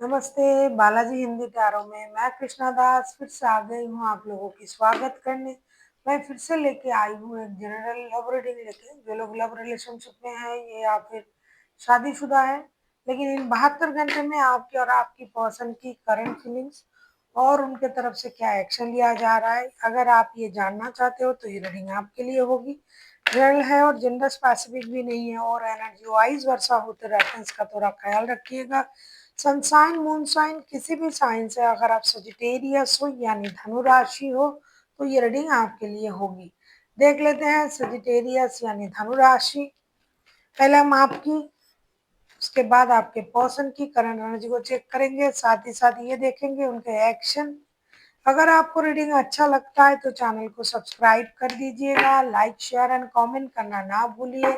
नमस्ते, बालाजी हिंदी टैरो में मैं कृष्णा दास फिर से आ गई हूँ आप लोगों की स्वागत करने। मैं फिर से लेके आई हूँ एक जनरल लव रीडिंग लेके। जो लोग लव रिलेशनशिप में हैं ये या फिर शादीशुदा है, लेकिन इन 72 घंटे में आपकी और आपकी पर्सन की करंट फीलिंग्स और उनके तरफ से क्या एक्शन लिया जा रहा है, अगर आप ये जानना चाहते हो तो ये रीडिंग आपके लिए होगी। जनरल है और जेंडर स्पेसिफिक भी नहीं है और एनर्जी वाइज वर्षा होते रहते हैं, इसका थोड़ा ख्याल रखिएगा। सनसाइन मून साइन किसी भी साइन से अगर आप सजिटेरियस हो यानी धनु राशि हो तो ये रीडिंग आपके लिए होगी। देख लेते हैं सजिटेरियस यानी धनु राशि। पहले हम आपकी, उसके बाद आपके पर्सन की करंट एनर्जी को चेक करेंगे, साथ ही साथ ये देखेंगे उनके एक्शन। अगर आपको रीडिंग अच्छा लगता है तो चैनल को सब्सक्राइब कर दीजिएगा, लाइक शेयर एंड कमेंट करना ना भूलिए।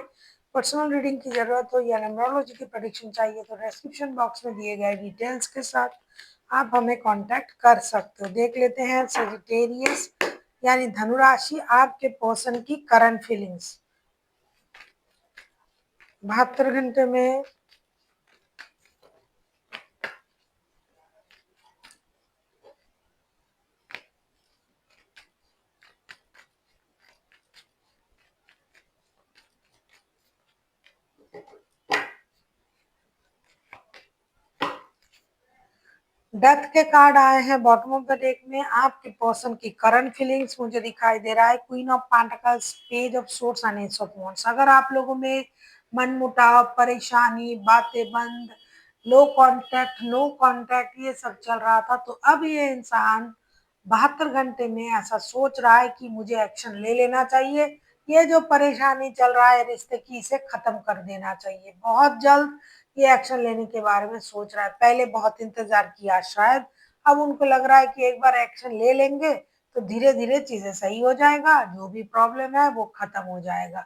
पर्सनल रीडिंग की जरूरत हो या न्यूमरोलॉजी की प्रेडिक्शन चाहिए तो डिस्क्रिप्शन बॉक्स में दिए गए डिटेल्स के साथ आप हमें कांटेक्ट कर सकते हो। देख लेते हैं सजिटेरियस यानी धनु राशि आपके पर्सन की करंट फीलिंग्स 72 घंटे में। डेथ के कार्ड आए हैं बॉटम ऑफ द डेक में। आपके पर्सन की करंट फीलिंग्स मुझे दिखाई दे रहा है queen of pentacles, page of source and S of wands. अगर आप लोगों में मनमुटाव, परेशानी, बातें बंद, लो कांटेक्ट, नो कांटेक्ट ये सब चल रहा था तो अब ये इंसान 72 घंटे में ऐसा सोच रहा है कि मुझे एक्शन ले लेना चाहिए। ये जो परेशानी चल रहा है रिश्ते की, इसे खत्म कर देना चाहिए। बहुत जल्द ये एक्शन लेने के बारे में सोच रहा है। पहले बहुत इंतजार किया शायद, अब उनको लग रहा है कि एक बार एक्शन ले लेंगे तो धीरे धीरे चीजें सही हो जाएगा, जो भी प्रॉब्लम है वो खत्म हो जाएगा।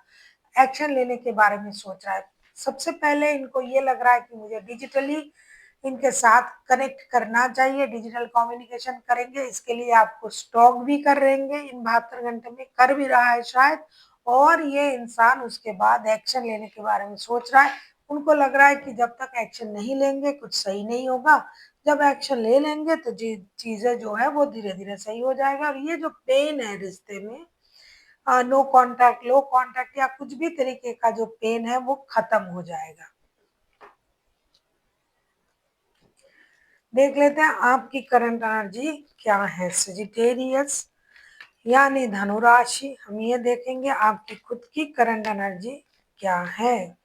एक्शन लेने के बारे में सोच रहा है। सबसे पहले इनको ये लग रहा है कि मुझे डिजिटली इनके साथ कनेक्ट करना चाहिए, डिजिटल कम्युनिकेशन करेंगे। इसके लिए आपको स्टॉक भी कर रहेंगे, इन 72 घंटे में कर भी रहा है शायद। और ये इंसान उसके बाद एक्शन लेने के बारे में सोच रहा है। उनको लग रहा है कि जब तक एक्शन नहीं लेंगे कुछ सही नहीं होगा, जब एक्शन ले लेंगे तो चीजें जो है वो धीरे धीरे सही हो जाएगा। और ये जो पेन है रिश्ते में, नो कांटेक्ट, लो कांटेक्ट या कुछ भी तरीके का जो पेन है वो खत्म हो जाएगा। देख लेते हैं आपकी करंट एनर्जी क्या है। सजिटेरियस यानी धनु राशि, हम ये देखेंगे आपकी खुद की करंट एनर्जी क्या है।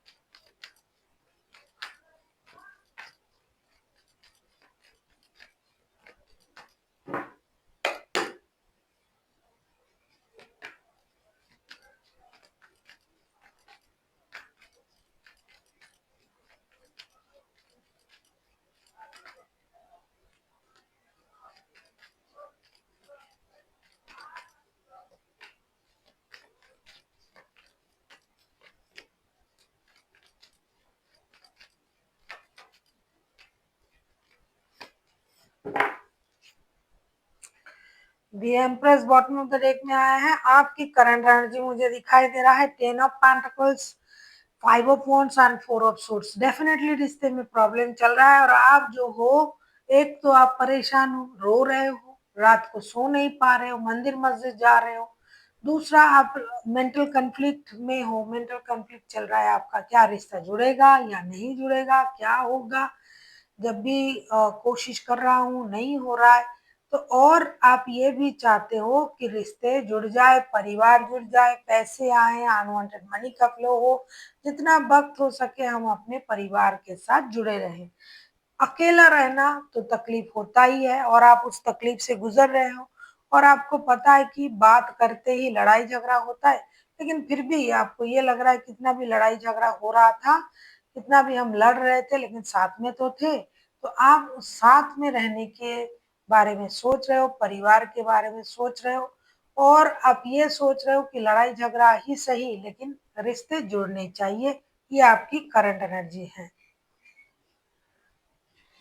The empress bottom of the deck में आया है। आपकी करंट एनर्जी मुझे दिखाई दे रहा है 10 of pentacles, 5 of wands and 4 of swords. Definitely रिश्ते में प्रॉब्लम चल रहा है और आप जो हो, एक तो आप परेशान हो, रो रहे हो, रात को सो नहीं पा रहे हो, मंदिर मस्जिद जा रहे हो। दूसरा, आप मेंटल कन्फ्लिक्ट में हो, मेंटल कन्फ्लिक्ट चल रहा है आपका, क्या रिश्ता जुड़ेगा या नहीं जुड़ेगा, क्या होगा। जब भी कोशिश कर रहा हूँ नहीं हो रहा है। तो और आप ये भी चाहते हो कि रिश्ते जुड़ जाए, परिवार जुड़ जाए, पैसे आए, अनवांटेड मनी का फ्लो हो, जितना वक्त हो सके हम अपने परिवार के साथ जुड़े रहें। अकेला रहना तो तकलीफ होता ही है और आप उस तकलीफ से गुजर रहे हो और आपको पता है कि बात करते ही लड़ाई झगड़ा होता है, लेकिन फिर भी आपको ये लग रहा है कितना भी लड़ाई झगड़ा हो रहा था, कितना भी हम लड़ रहे थे लेकिन साथ में तो थे। तो आप उस साथ में रहने के बारे में सोच रहे हो, परिवार के बारे में सोच रहे हो और आप ये सोच रहे हो कि लड़ाई झगड़ा ही सही लेकिन रिश्ते जुड़ने चाहिए। ये आपकी करंट एनर्जी है।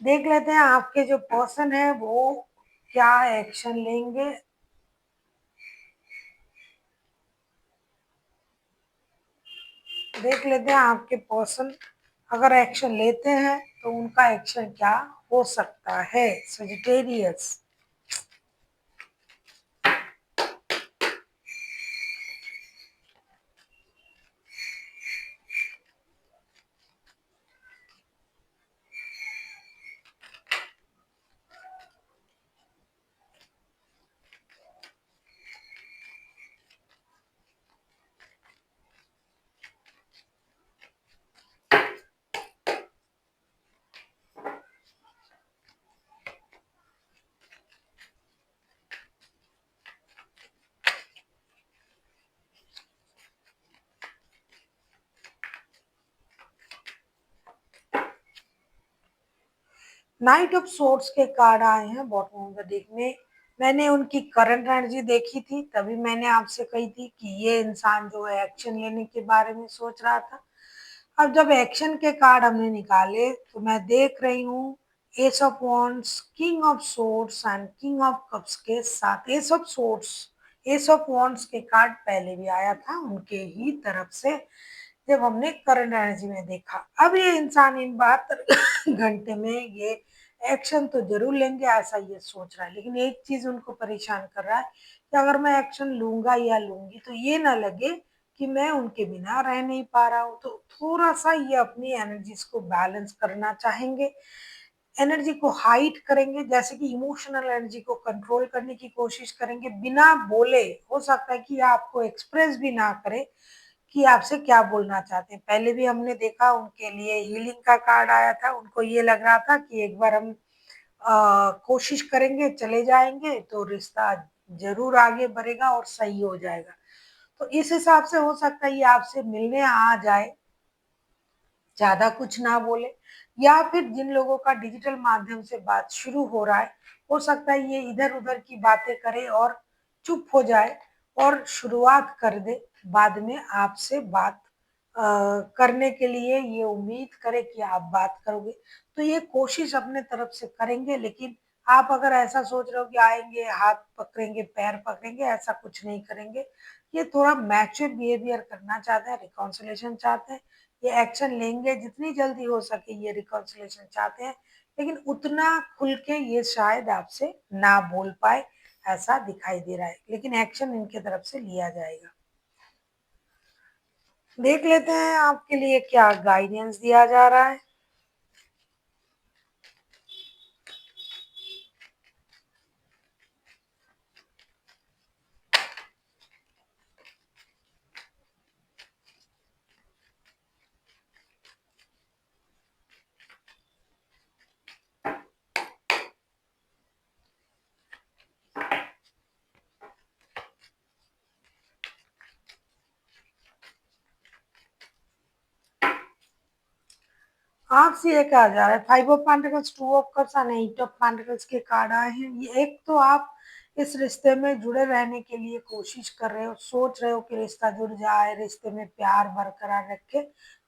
देख लेते हैं आपके जो पर्सन है वो क्या एक्शन लेंगे। देख लेते हैं आपके पर्सन अगर एक्शन लेते हैं तो उनका एक्शन क्या हो सकता है? सजिटेरियस। नाइट ऑफ सोर्ड्स के कार्ड आए हैं बॉटम ऑफ द डेक में। मैंने उनकी करंट एनर्जी देखी थी, तभी मैंने आपसे कही थी कि ये इंसान जो है एक्शन लेने के बारे में सोच रहा था। अब जब एक्शन के कार्ड हमने निकाले तो मैं देख रही हूँ S of wands, king of swords and king of cups के साथ S of swords, S of wands के कार्ड पहले भी आया था उनके ही तरफ से जब हमने करंट एनर्जी में देखा। अब ये इंसान इन 72 घंटे में ये एक्शन तो जरूर लेंगे ऐसा ये सोच रहा है, लेकिन एक चीज उनको परेशान कर रहा है कि अगर मैं एक्शन लूंगा या लूंगी तो ये ना लगे कि मैं उनके बिना रह नहीं पा रहा हूँ। तो थोड़ा सा ये अपनी एनर्जीज को बैलेंस करना चाहेंगे, एनर्जी को हाइड करेंगे, जैसे कि इमोशनल एनर्जी को कंट्रोल करने की कोशिश करेंगे बिना बोले। हो सकता है कि आपको एक्सप्रेस भी ना करे कि आपसे क्या बोलना चाहते हैं। पहले भी हमने देखा उनके लिए हीलिंग का कार्ड आया था, उनको ये लग रहा था कि एक बार हम कोशिश करेंगे, चले जाएंगे तो रिश्ता जरूर आगे बढ़ेगा और सही हो जाएगा। तो इस हिसाब से हो सकता है ये आपसे मिलने आ जाए, ज्यादा कुछ ना बोले, या फिर जिन लोगों का डिजिटल माध्यम से बात शुरू हो रहा है हो सकता है ये इधर उधर की बातें करे और चुप हो जाए और शुरुआत कर दे बाद में आपसे बात करने के लिए, ये उम्मीद करे कि आप बात करोगे। तो ये कोशिश अपने तरफ से करेंगे, लेकिन आप अगर ऐसा सोच रहे हो कि आएंगे हाथ पकड़ेंगे पैर पकड़ेंगे, ऐसा कुछ नहीं करेंगे। ये थोड़ा मैच्योर बिहेवियर करना चाहते हैं, रिकॉन्सिलेशन चाहते हैं, ये एक्शन लेंगे जितनी जल्दी हो सके, ये रिकॉन्सिलेशन चाहते हैं, लेकिन उतना खुल के ये शायद आपसे ना बोल पाए ऐसा दिखाई दे रहा है, लेकिन एक्शन इनके तरफ से लिया जाएगा। देख लेते हैं आपके लिए क्या गाइडेंस दिया जा रहा है। आपसे ये कहा जा रहा है 5 of pentacles, 2 of cups and 8 of pentacles के कार्ड आए हैं। ये एक तो आप इस रिश्ते में जुड़े रहने के लिए कोशिश कर रहे हो, सोच रहे हो कि रिश्ता जुड़ जाए, रिश्ते में प्यार बरकरार रखे।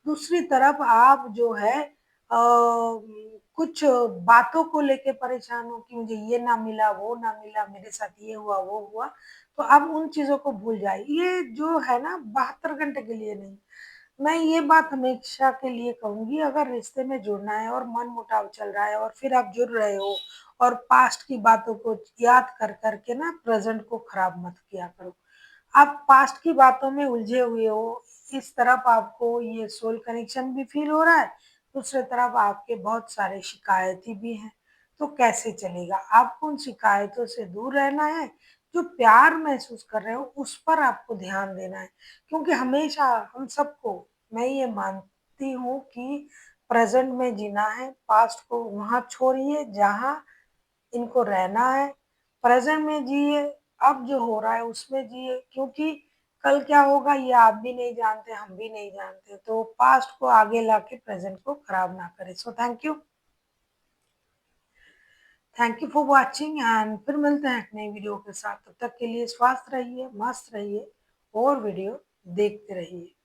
दूसरी तरफ आप जो है कुछ बातों को लेके परेशान हो कि मुझे ये ना मिला, वो ना मिला, मेरे साथ ये हुआ, वो हुआ। तो आप उन चीज़ों को भूल जाइए। ये जो है ना 72 घंटे के लिए नहीं, मैं ये बात हमेशा के लिए कहूंगी, अगर रिश्ते में जुड़ना है और मन मुटाव चल रहा है और फिर आप जुड़ रहे हो और पास्ट की बातों को याद कर करके ना प्रेजेंट को खराब मत किया करो। आप पास्ट की बातों में उलझे हुए हो, इस तरफ आपको ये सोल कनेक्शन भी फील हो रहा है, दूसरी तरफ आपके बहुत सारे शिकायती भी हैं। तो कैसे चलेगा? आपको उन शिकायतों से दूर रहना है, जो प्यार महसूस कर रहे हो उस पर आपको ध्यान देना है। क्योंकि हमेशा हम सबको, मैं ये मानती हूँ कि प्रेजेंट में जीना है, पास्ट को वहां छोड़िए जहां इनको रहना है। प्रेजेंट में जिए, अब जो हो रहा है उसमें जिए, क्योंकि कल क्या होगा ये आप भी नहीं जानते, हम भी नहीं जानते। तो पास्ट को आगे लाके प्रेजेंट को खराब ना करें। So thank you for watching and फिर मिलते हैं एक नई वीडियो के साथ। तब तक के लिए स्वस्थ रहिए, मस्त रहिए और वीडियो देखते रहिए।